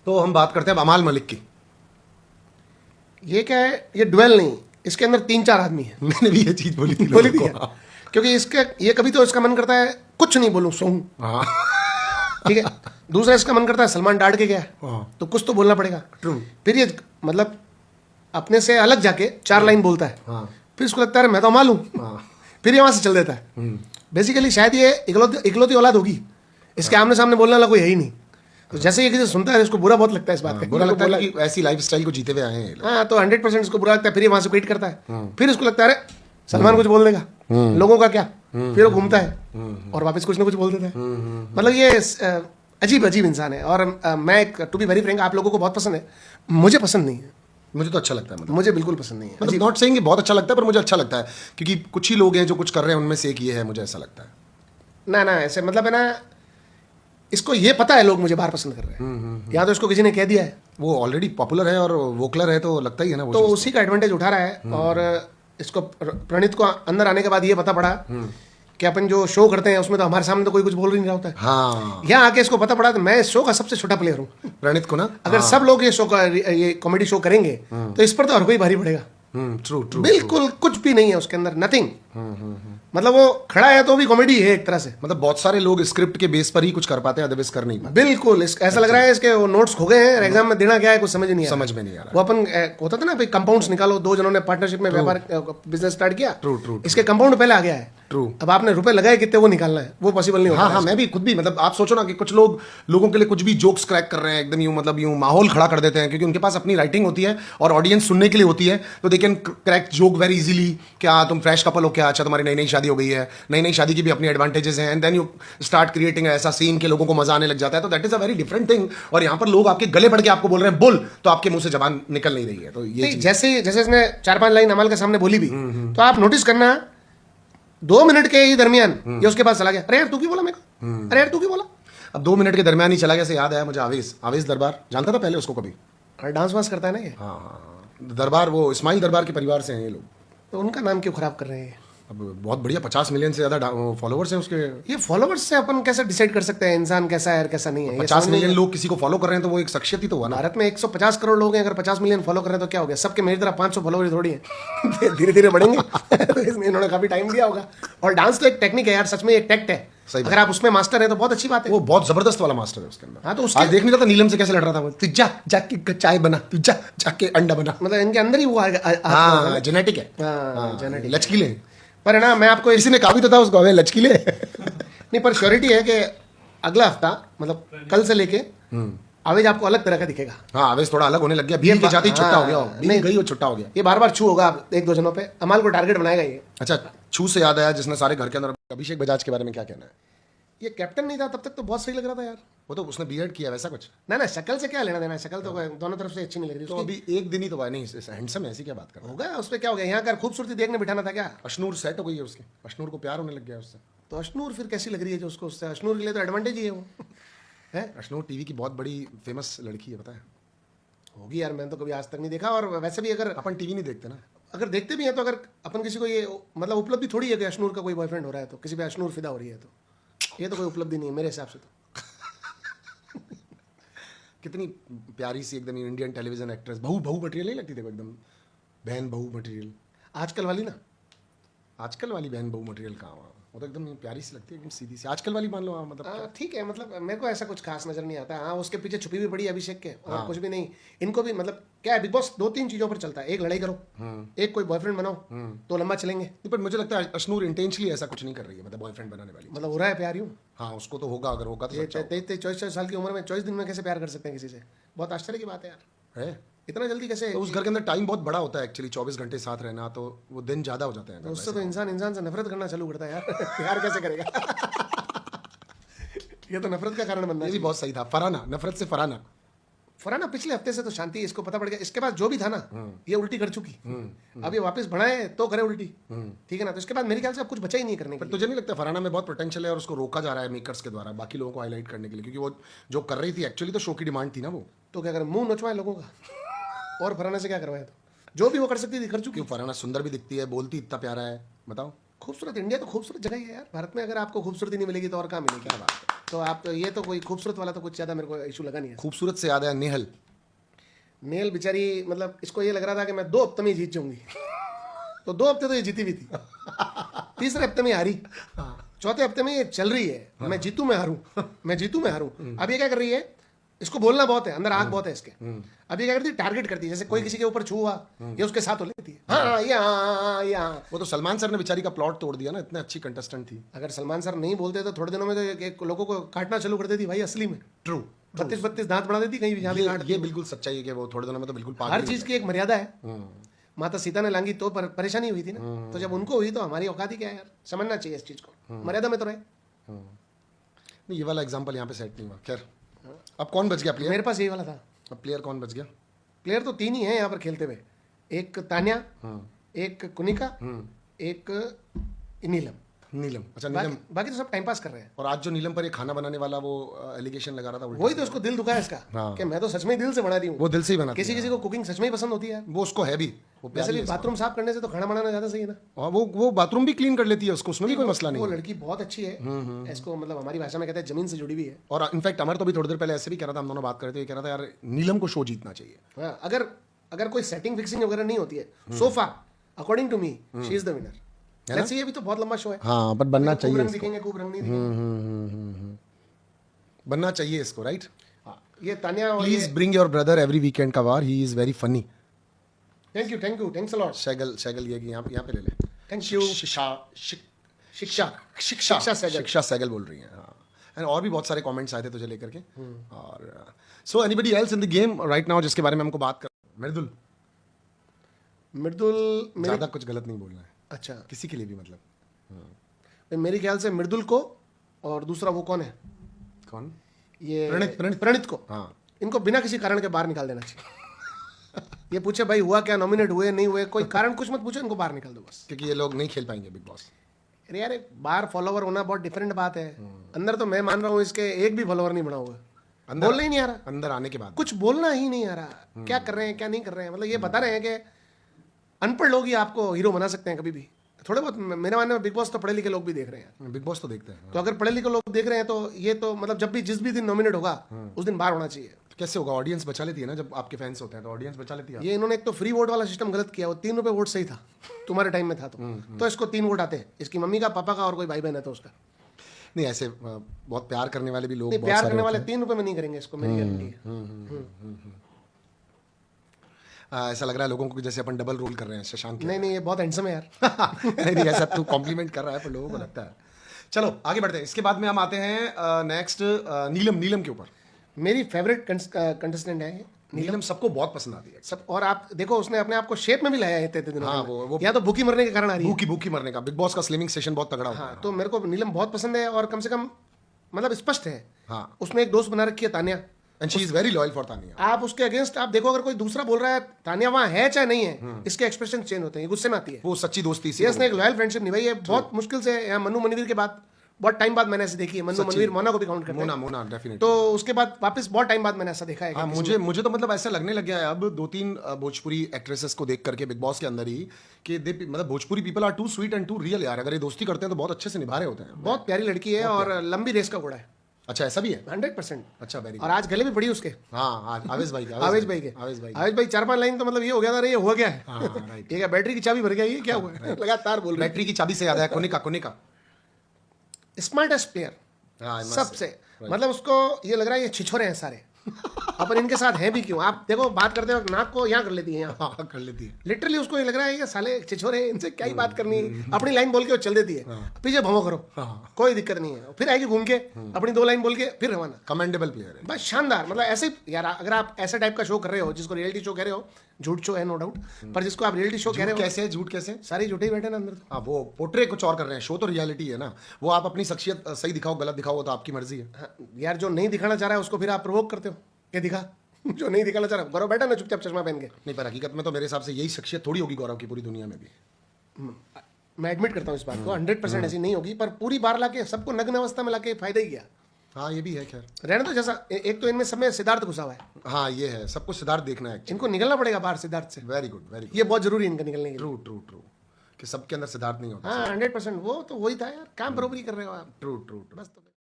तो हम बात करते हैं अब अमाल मलिक की। ये क्या है, ये डुएल नहीं, इसके अंदर 3-4 आदमी है। मैंने भी ये चीज बोली थी बोली लोगों थी को। क्या? क्योंकि इसके ये कभी तो इसका मन करता है कुछ नहीं बोलूं, सोऊं। हाँ ठीक है। दूसरा इसका मन करता है सलमान डांट के गया हाँ। तो कुछ तो बोलना पड़ेगा। True. फिर ये मतलब अपने से अलग जाके 4 लाइन बोलता है। हाँ। फिर इसको लगता है मैं तो मालूम। हाँ। फिर ये वहां से चल देता है। बेसिकली शायद ये इकलौती औलाद होगी, इसके आमने सामने बोलने वाला कोई है ही नहीं। तो जैसे ये किसी सुनता है इसको बुरा बहुत लगता है इस बात का। बुरा लगता है कि ऐसी लाइफस्टाइल को जीते हुए आए हैं ये लोग। हाँ, तो 100% इसको बुरा लगता है। फिर ये वहां से क्विट करता है। फिर इसको लगता है अरे सलमान कुछ बोल देगा, लोगों का क्या। फिर वो घूमता है और वापस कुछ ना कुछ बोल देता है। मतलब ये अजीब अजीब इंसान है। और मैं टू बी वेरी फ्रैंक, आप लोगों को बहुत पसंद है, मुझे पसंद नहीं है। मुझे तो अच्छा लगता है, मतलब मुझे बिल्कुल पसंद नहीं है। मतलब नॉट सेइंग बहुत अच्छा लगता है, पर मुझे अच्छा लगता है क्योंकि कुछ ही लोग हैं जो कुछ कर रहे हैं, उनमें से एक ये है, मुझे ऐसा लगता है। ना ना, ऐसे मतलब है ना, इसको ये पता है लोग मुझे बाहर पसंद कर रहे हैं, या तो इसको किसी ने कह दिया है, वो ऑलरेडी पॉपुलर है और वोकलर है, तो लगता ही है ना वो तो चीज़ उसी का एडवांटेज उठा रहा है। और इसको प्रणीत को अंदर आने के बाद ये पता पड़ा कि अपन जो शो करते हैं उसमें तो हमारे सामने तो कोई कुछ बोल ही नहीं रहा होता है। हाँ, यहाँ आके इसको पता पड़ा कि मैं इस शो का सबसे छोटा प्लेयर हूँ। प्रणीत को ना, अगर सब लोग ये कॉमेडी शो करेंगे तो इस पर तो हर कोई भारी पड़ेगा। True true. बिल्कुल कुछ भी नहीं है उसके अंदर, नथिंग। मतलब वो खड़ा है तो भी कॉमेडी है एक तरह से। मतलब बहुत सारे लोग स्क्रिप्ट के बेस पर ही कुछ कर पाते हैं, अदरवाइज कर नहीं पाते। बिल्कुल ऐसा लग रहा है इसके वो नोट्स खो गए हैं, एग्जाम में देना क्या है कुछ समझ नहीं आ रहा। समझ में नहीं आ रहा। वो अपन होता था ना भाई, कंपाउंड्स निकालो, 2 जनों ने पार्टनरशिप में व्यापार बिजनेस स्टार्ट किया। ट्रू। इसके कंपाउंड पहले आ गया है। ट्रू। अब आपने रुपए लगाए कितने वो निकालना है, वो पॉसिबल नहीं होता। हाँ, मैं भी खुद भी, मतलब आप सोचो ना कि कुछ लोगों के लिए कुछ भी जोक्स क्रैक कर रहे हैं, एकदम यूं मतलब यूं माहौल खड़ा कर देते हैं, क्योंकि उनके पास अपनी राइटिंग होती है और ऑडियंस सुनने के लिए होती है, तो they can crack joke very easily. क्या तुम फ्रेश कपल हो क्या, अच्छा तुम्हारी नई नई शादी हो गई है, नई नई शादी की भी अपनी एडवांटेजेस हैं, and then you start creating ऐसा सीन के लोगों को मजा आने लग जाता है। तो that is a very different thing. और यहाँ पर लोग आपके गले पड़ के आपको बोल रहे हैं बोल, तो आपके मुंह से जबान निकल नहीं रही है। तो ये जैसे जैसे इसने 4-5 लाइन अमल के सामने बोली भी, तो आप नोटिस करना 2 मिनट के ही दरमियान ये उसके पास चला गया। अरे यार तू क्यों बोला मेरे को, अरे यार तू क्यों बोला। अब 2 मिनट के दरमियान ही चला गया से याद आया मुझे आवेश दरबार, जानता था पहले उसको कभी। डांस वांस करता है ना ये। हाँ, दरबार, वो इस्माइल दरबार के परिवार से हैं ये लोग। तो उनका नाम क्यों खराब कर रहे हैं। अब बहुत बढ़िया, 50 मिलियन से ज्यादा फॉलोवर्स हैं उसके। ये फॉलोवर्स से अपन कैसे डिसाइड कर सकते हैं इंसान कैसा है और कैसा नहीं है। 50 मिलियन लोग किसी को फॉलो कर रहे हैं तो वो एक शख्सियत ही तो हुआ ना। भारत में 150 करोड़ लोग हैं, अगर 50 मिलियन फॉलो कर रहे हैं तो क्या हो गया। सबके मेरी तरह 500 फॉलोवर थोड़ी है। धीरे धीरे बढ़ेंगे। तो इसमें इन्होंने काफी टाइम दिया होगा। और डांस तो एक टेक्निक है यार, सच में एक टेक्ट है। अगर आप उसमें मास्टर है तो बहुत अच्छी बात है। वो बहुत जबरदस्त वाला मास्टर है उसके अंदर। हाँ, तो उसके आज देख नहीं रहा था नीलम से कैसे लड़ रहा था वो, तू जा जाके चाय बना, तू जा जाके अंडा बना। मतलब इनके अंदर ही वो हाँ, जेनेटिक है। जेनेटिक लचकीले। पर है ना, मैं आपको किसी ने कहा भी तो था उसको, हमें लचकीले। नहीं, पर श्योरिटी है कि अगला हफ्ता मतलब कल से लेके आवेज आपको अलग तरह का दिखेगा। हाँ, आवेश थोड़ा अलग होने लग गया, बीवी के जाते ही छुट्टा हो गया। नहीं गई वो छुट्टा हो गया। ये बार बार छू होगा 1-2 जनों पे, अमाल को टारगेट बनाएगा ये। अच्छा, छू से याद आया, जिसने सारे घर के अंदर, अभिषेक बजाज के बारे में क्या कहना है? ये कैप्टन नहीं था तब तक तो बहुत सही लग रहा था यार। वो तो उसने बीएड किया वैसा कुछ। ना शक्ल से क्या लेना देना है, शक्ल तो दोनों तरफ से अच्छी नहीं लग रही तो उसकी। अभी एक दिन ही तो हुआ, नहीं हैंडसम है, ऐसी क्या बात कर रहा है? होगा उसमें क्या हो गया, यहाँ का खूबसूरती देखने बिठाना था क्या। अशनूर सेट हो गई है उसकी, अशनूर को प्यार होने लग गया उससे। तो अशनूर फिर कैसी लग रही है जो उसको, उससे अशनूर के लिए तो एडवांटेज ही है वो। है अशनूर टीवी की बहुत बड़ी फेमस लड़की है, पता है? होगी यार, मैंने तो कभी आज तक नहीं देखा। और वैसे भी अगर अपन टीवी नहीं देखते ना, अगर देखते भी हैं तो अगर अपन किसी को ये मतलब उपलब्धि थोड़ी है कि अशनूर का कोई बॉयफ्रेंड हो रहा है तो किसी पे अशनूर फिदा हो रही है, तो ये तो कोई उपलब्धि नहीं है मेरे हिसाब से। तो कितनी प्यारी सी एकदम इंडियन टेलीविजन एक्ट्रेस, बहू मटेरियल नहीं लगती, देखो एकदम बहन बहू मटेरियल। आजकल वाली ना, आजकल वाली बहन बहू मटेरियल कहाँ हुआ, वो तो एकदम प्यारी सी लगती है, एकदम सीधी सी। आजकल वाली मान लो, हाँ, मतलब ठीक है, मतलब मेरे को ऐसा कुछ खास नजर नहीं आता। हाँ, उसके पीछे छुपी भी पड़ी है अभिषेक के, और कुछ भी नहीं। इनको भी मतलब क्या है, बिग बॉस 2-3 चीजों पर चलता है। एक लड़ाई करो, एक कोई बॉयफ्रेंड बनाओ, तो लंबा चलेंगे। पर मुझे लगता है अशनूर इंटेंशनली ऐसा कुछ नहीं कर रही है, मतलब बॉयफ्रेंड बनाने वाली। मतलब हो रहा है प्यार यूं। हाँ, उसको तो होगा, अगर होगा तो सच्चा होगा। 23-24 साल की उम्र में 24 दिन में कैसे प्यार कर सकते हैं किसी से, बहुत आश्चर्य की बात है यार। है इतना जल्दी कैसे। तो उस घर के अंदर टाइम बहुत बड़ा होता है एक्चुअली, 24 घंटे साथ रहना, तो वो दिन ज्यादा हो जाते हैं। उससे तो इंसान से नफरत करना चालू करता है यार। प्यार कैसे करेगा। ये तो नफरत का कारण बनना ये है। भी बहुत सही था, फराना, नफरत से फराना। फराना पिछले हफ्ते से तो शांति, इसको पता पड़ गया। इसके बाद जो भी था ना, ये उल्टी कर चुकी। अब ये वापस बढ़ाए तो करे उल्टी, ठीक है ना। तो इसके बाद मेरे ख्याल से अब कुछ बचा ही नहीं करने के पर तुझे नहीं लगता फराना में बहुत पोटेंशियल है और उसको रोका जा रहा है मेकर्स के द्वारा बाकी लोगों को हाईलाइट करने के लिए, क्योंकि वो जो कर रही थी एक्चुअली तो शो की डिमांड थी ना वो। तो क्या करें, मुंह नचवाए लोगों का। और फराना से क्या करवाए, तो जो भी वो कर सकती थी कर चुकी। क्यों, फराना सुंदर भी दिखती है, बोलती इतना प्यारा है, बताओ खूबसूरत इंडिया तो खूबसूरत जगह ही है यार। भारत में अगर आपको खूबसूरती नहीं मिलेगी तो और कहाँ मिलेगी? क्या बात है। तो आप तो ये तो कोई खूबसूरत वाला तो कुछ ज़्यादा मेरे को इशू लगा नहीं है। खूबसूरत से याद है नेहल। नेल बेचारी, मतलब इसको ये लग रहा था कि मैं 2 हफ्ते में ही जीत जाऊंगी। तो 2 हफ्ते तो ये जीती भी थी, तीसरे हफ्ते में ये हारी, चौथे हफ्ते में ये चल रही है मैं जीतूं मैं हारूं, मैं जीतूं मैं हारूं। अब ये क्या कर रही है, इसको बोलना बहुत है, अंदर आग बहुत है इसके। अब ये क्या करती है, टारगेट करती है, जैसे कोई किसी के ऊपर छू हुआ ये उसके साथ हो लेती है। हाँ यहाँ। वो तो सलमान सर ने बेचारी का प्लॉट तोड़ दिया ना, इतने अच्छी कंटेस्टेंट थी। अगर सलमान सर नहीं बोलते तो थोड़े दिनों में तो लोगों को काटना चालू कर देती भाई, असली में। ट्रू। 32 दांत बढ़ा देती कहीं भी, जहाँ भी काट। ये बिल्कुल सच्चाई है कि वो थोड़े दिनों में तो बिल्कुल पागल हर हो चीज गए। की एक मर्यादा है। माता सीता ने लांगी तो परेशानी हुई थी ना, तो जब उनको हुई तो हमारी औकात ही क्या है यार, समझना चाहिए इस चीज को, मर्यादा में तो रहे। नहीं, ये वाला एग्जांपल यहाँ पे सेट नहीं हुआ। खैर, अब कौन बच गया प्लेयर? मेरे पास यही वाला था। अब प्लेयर कौन बच गया? प्लेयर तो 3 ही हैं यहाँ पर खेलते हुए, एक तान्या, एक कुनिका, एक नीलम। नीलम। अच्छा, नीलम। बाकी तो सब टाइम पास कर रहे हैं। और आज जो नीलम पर ये खाना बनाने वाला वो एलिगेशन लगा रहा था, वही तो उसको दिल दुखा है इसका, हाँ। कि मैं तो सच में ही दिल से बना रही हूँ। वो दिल से ही बनाती किसी है। किसी को कुकिंग सच में ही पसंद होती है। वो उसको है भी, वो वैसे प्यारी भी है इसको। बाथरूम साफ करने से तो खाना बनाना ज्यादा सही है ना। और वो बाथरूम भी क्लीन कर लेती है, उसको उसमें भी कोई मसला नहीं वो है। लड़की बहुत अच्छी है, इसको मतलब हमारी भाषा में कहते हैं जमीन से जुड़ी हुई है। और इनफैक्ट अमर तो भी थोड़ी देर पहले ऐसे भी कह रहा था, हम दोनों बात कर रहे थे, ये कह रहा था यार नीलम को शो जीतना चाहिए। हाँ, अगर कोई सेटिंग फिक्सिंग वगैरह नहीं होती है, so far according to me she is the winner. Let's see, ये भी तो बहुत लंबा शो है। हाँ, बट बनना खूब चाहिए रंग इसको। दिखेंगे, खूब रंग नहीं दिखेंगे। बनना चाहिए इसको, राइट? हाँ, ये तान्या और please bring your brother every weekend का वार, he is very funny. Thanks a lot. Sehgal ये यहाँ पे ले ले। Thank you. शिक्षा सैगल बोल रही हैं। हाँ, एंड और भी बहुत सारे कमेंट्स आए थे तुझे लेकर के। और so anybody else in the game right now जिसके बारे में हमको बात कर? मृदुल, ज्यादा कुछ गलत नहीं बोलना है अच्छा, किसी के लिए भी, मतलब। मेरे ख्याल से मृदुल को, और दूसरा वो कौन है, कौन? ये प्रणीत को, हाँ। इनको बिना किसी कारण के बाहर निकाल देना चाहिए। ये पूछे भाई हुआ क्या, नॉमिनेट हुए नहीं हुए, कोई कारण कुछ मत पूछो, इनको बाहर निकाल दो बस। क्योंकि ये लोग नहीं खेल पाएंगे बिग बॉस। अरे यार, बाहर फॉलोवर होना बहुत डिफरेंट बात है। अंदर तो मैं मान रहा हूँ इसके एक भी फॉलोवर नहीं बना हुआ, बोलना ही नहीं आ रहा, अंदर आने के बाद कुछ बोलना ही नहीं आ रहा, क्या कर रहे हैं क्या नहीं कर रहे हैं। मतलब ये बता रहे हैं कि अनपढ़ लोग ही आपको हीरो बना सकते हैं कभी भी। थोड़े बहुत मेरे मानने में बिग बॉस तो पढ़े लिखे लोग भी देख रहे हैं। बिग बॉस तो देखते हैं। तो अगर पढ़े लिखे लोग देख रहे हैं तो ये तो मतलब जब भी जिस भी दिन नॉमिनेट होगा उस दिन बाहर होना चाहिए। तो कैसे होगा? ऑडियंस बचा लेती है ना, जब आपके फैंस होते हैं तो ऑडियंस बचा लेती है। ये इन्होंने एक तो फ्री वोट वाला सिस्टम गलत किया, वो 3 रुपए वोट सही था, तुम्हारे टाइम में था तो इसको 3 वोट आते हैं, इसकी मम्मी का, पापा का और कोई भाई बहन है तो उसका। नहीं, ऐसे बहुत प्यार करने वाले भी लोग नहीं, बहुत प्यार सारे करने वाले होते 3 रुपए में नहीं करेंगे इसको, मेरी गारंटी है। ऐसा लग रहा है लोगों को जैसे अपन डबल रोल कर रहे हैं शशांक के। नहीं, ये बहुत हैंडसम है यार। नहीं, ऐसा तू कॉम्प्लीमेंट कर रहा है पर लोगों को लगता है। चलो आगे बढ़ते हैं। इसके बाद में हम आते हैं नेक्स्ट नीलम के ऊपर। मेरी फेवरेट कंटेस्टेंट है ये। नीलम सबको बहुत पसंद आती है सब, और आप देखो उसने अपने आप को शेप में भी लाया है इतने दिनों हाँ, में। वो या तो भूखी मरने के कारण आ रही है। भूखी मरने का बिग बॉस का स्लिमिंग सेशन बहुत तगड़ा होता हाँ, है। तो मेरे को नीलम बहुत पसंद है, और कम से कम मतलब स्पष्ट है। हाँ, उसने एक दोस्त बना रखी है Tanya, and she is very loyal for Tania. आप उसके अगेंस्ट आप देखो, अगर कोई दूसरा बोल रहा है तान्या वहां है चाहे नहीं है, इसके एक्सप्रेशन चेंज होते हैं, गुस्से में आती है। वो सच्ची दोस्ती ये उसने एक लॉयल फ्रेंडशिप निभाई है, बहुत मुश्किल से। यहाँ मन्नू मनवीर के बाद बहुत टाइम बाद मैंने ऐसे देखी है। मन्नू मनवीर मोना को भी काउंट करते हैं, मोना डेफिनेटली। तो उसके बाद वापस बहुत टाइम बाद मैंने ऐसा देखा है। हाँ, मुझे तो मतलब ऐसा लगने लग गया है अब 2-3 भोजपुरी एक्ट्रेसेस को देख करके बिग बॉस के अंदर ही कि मतलब Bhojpuri people are too sweet and too real यार। अगर ये दोस्ती करते हैं तो बहुत अच्छे से निभा रहे होते हैं। बहुत प्यारी लड़की है और लंबी रेस का घोड़ा है। अच्छा, ऐसा भी है? 100%। अच्छा, वेरी और आज गले भी पड़ी उसके। हाँ, आवेश भाई के। आवेश भाई 4-5 लाइन तो मतलब ये हो गया था, अरे ये हुआ क्या है। राइट। ये क्या बैटरी की चाबी भर गया, ये क्या हुआ है? लगातार बोल रहे। बैटरी की चाबी से याद है कोनिका। स्मार्टेस्ट प्लेयर हाँ, सबसे, मतलब उसको ये लग रहा है ये छिछोरे हैं सारे। अपन इनके साथ हैं भी क्यों? आप देखो बात करते वक्त नाक को यहाँ कर लेती है, यहाँ हाँ, कर लेती है। लिटरली उसको ये लग रहा है ये साले छिछोरे हैं, इनसे क्या ही बात करनी है। अपनी लाइन बोल के वो चल देती है, पीछे भमो करो, कोई दिक्कत नहीं है। फिर आएगी घूम के अपनी 2 लाइन बोल के फिर रवाना। कमेंडेबल प्लेयर है बस शानदार। मतलब ऐसे यार, अगर आप ऐसे टाइप का शो कर रहे हो जिसको रियलिटी शो कह रहे हो, झूठ शो है नो डाउट, पर जिसको आप रियलिटी शो कह रहे हो, कैसे झूठ कैसे? सारी झूठे ही बैठे ना अंदर। हाँ, वो पोर्ट्रे कुछ और कर रहे हैं, शो तो रियलिटी है ना। वो आप अपनी शख्सियत सही दिखाओ गलत दिखाओ वो तो आपकी मर्जी है। हाँ, यार जो नहीं दिखाना चाह रहा है उसको फिर आप प्रोवोक करते हो कि दिखा। जो नहीं दिखाना चाह रहा गौरव बैठा ना चुपचाप चश्मा पहन के। नहीं, पर हकीकत में तो मेरे हिसाब से यही शख्सियत थोड़ी होगी गौरव की पूरी दुनिया में भी। मैं एडमिट करता हूँ इस बात को, 100% ऐसी नहीं होगी, पर पूरी बार लाके सबको नग्न अवस्था में लाके फायदा ही किया। हाँ, ये भी है। खैर रहने तो जैसा एक तो इनमें सब में सिद्धार्थ घुसा हुआ है। हाँ, ये है, सबको सिद्धार्थ देखना है। इनको निकलना पड़ेगा बाहर सिद्धार्थ से। Very good. ये बहुत जरूरी है इनका निकलने के लिए। ट्रू। कि सबके अंदर सिद्धार्थ नहीं होता। हाँ 100%, वो तो वही था यार, काम बरोबरी कर रहे हो आप। True true. बस तो